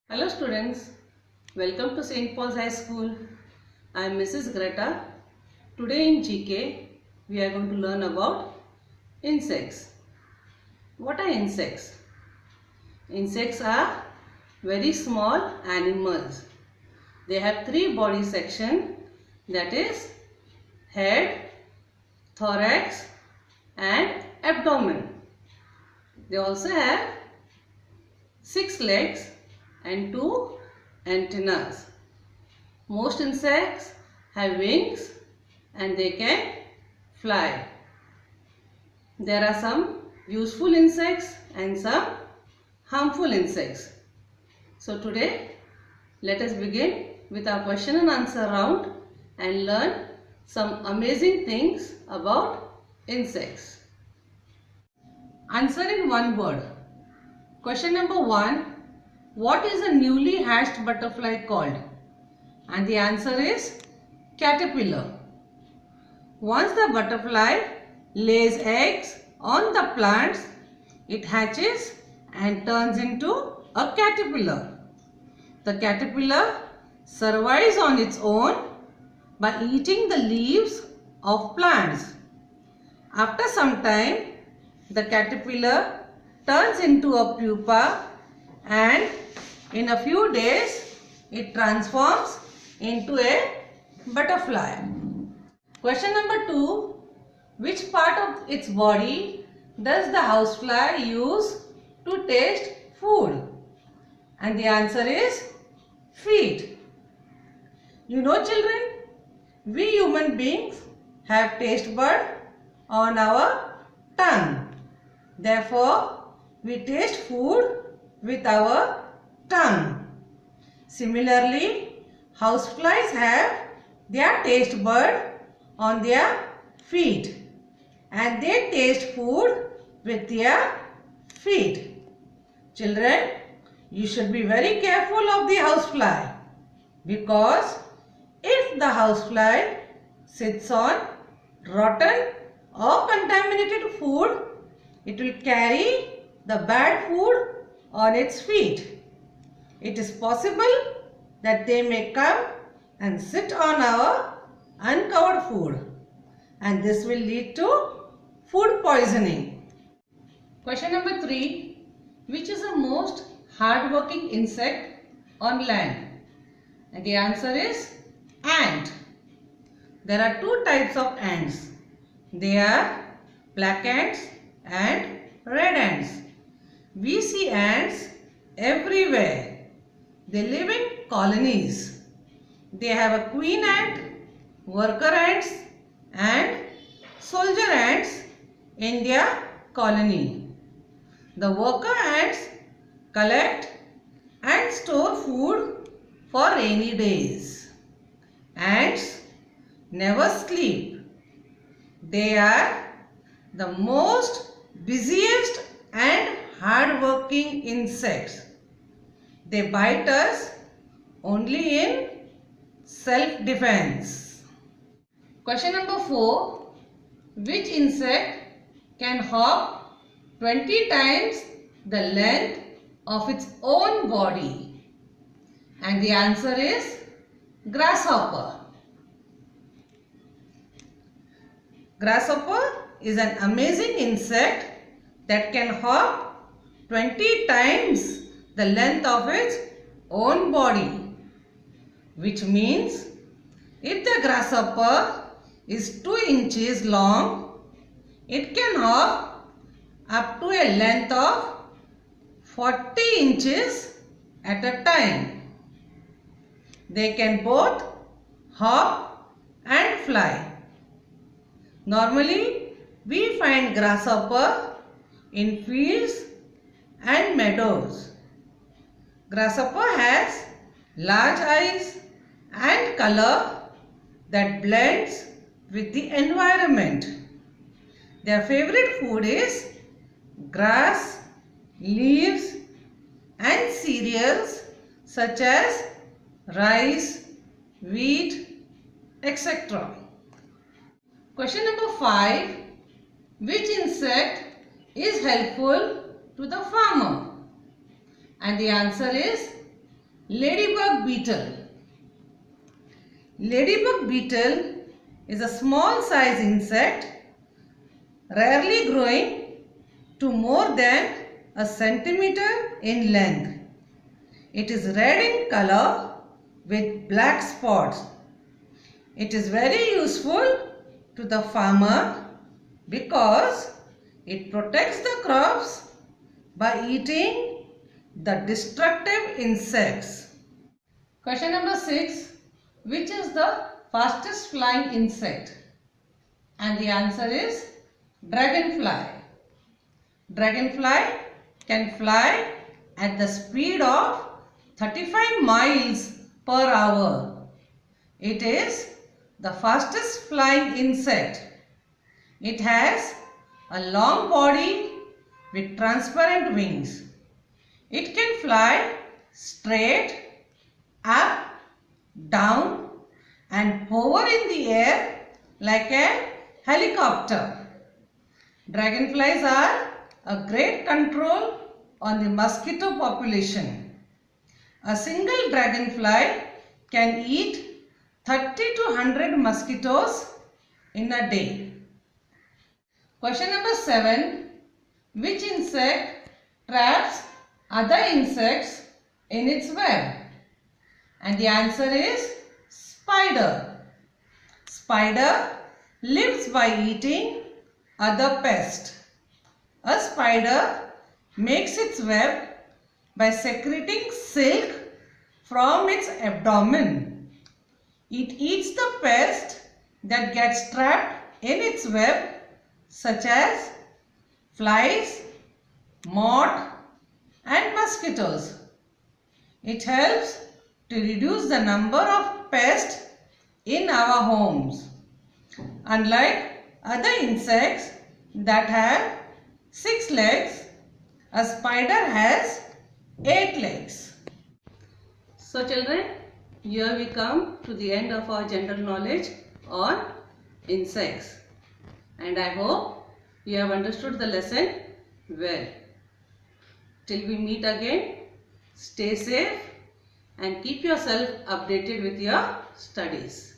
Hello students, welcome to St. Paul's High School. I am Mrs. Greta. Today in GK, we are going to learn about insects. What are insects? Insects are very small animals. They have three body sections, that is head, thorax and abdomen. They also have 6 legs and 2 antennas. Most insects have wings and they can fly. There are some useful insects and some harmful insects. So today let us begin with our question and answer round and learn some amazing things about insects. Answer in one word. Question number 1. What is a newly hatched butterfly called? And the answer is caterpillar. Once the butterfly lays eggs on the plants, it hatches and turns into a caterpillar. The caterpillar survives on its own by eating the leaves of plants. After some time, the caterpillar turns into a pupa and in a few days it transforms into a butterfly. Question number 2. Which part of its body does the housefly use to taste food? And the answer is feet. You know children, we human beings have taste bud on our tongue. Therefore, we taste food with our tongue. Similarly, houseflies have their taste bud on their feet and they taste food with their feet. Children, you should be very careful of the housefly because if the housefly sits on rotten or contaminated food, it will carry the bad food on its feet. It is possible that they may come and sit on our uncovered food and this will lead to food poisoning. Question number 3. Which is the most hard-working insect on land? And the answer is ant. There are 2 types of ants. They are black ants and red ants. We see ants everywhere. They live in colonies. They have a queen ant, worker ants and soldier ants in their colony. The worker ants collect and store food for rainy days. Ants never sleep. They are the most busiest and hard-working insects. They bite us only in self-defense. Question number 4. Which insect can hop 20 times the length of its own body? And the answer is grasshopper. Grasshopper is an amazing insect that can hop 20 times the length of its own body, which means if the grasshopper is 2 inches long, it can hop up to a length of 40 inches at a time. They can both hop and fly. Normally, we find grasshopper in fields and meadows. Grasshopper has large eyes and color that blends with the environment. Their favorite food is grass, leaves and cereals such as rice, wheat, etc. Question number 5. Which insect is helpful to the farmer? And the answer is Ladybug beetle. Ladybug beetle is a small size insect, rarely growing to more than a centimeter in length. It is red in color with black spots. It is very useful to the farmer because it protects the crops by eating the destructive insects. Question number 6. Which is the fastest flying insect? And the answer is dragonfly. Dragonfly can fly at the speed of 35 miles per hour. It is the fastest flying insect. It has a long body with transparent wings. It can fly straight, up, down and hover in the air like a helicopter. Dragonflies are a great control on the mosquito population. A single dragonfly can eat 30 to 100 mosquitoes in a day. Question number 7. Which insect traps other insects in its web? And the answer is spider. Spider lives by eating other pests. A spider makes its web by secreting silk from its abdomen. It eats the pest that gets trapped in its web, such as flies, moth and mosquitoes. It helps to reduce the number of pests in our homes. Unlike other insects that have 6 legs, a spider has 8 legs. So children, here we come to the end of our general knowledge on insects. And I hope you have understood the lesson well. Till we meet again, stay safe and keep yourself updated with your studies.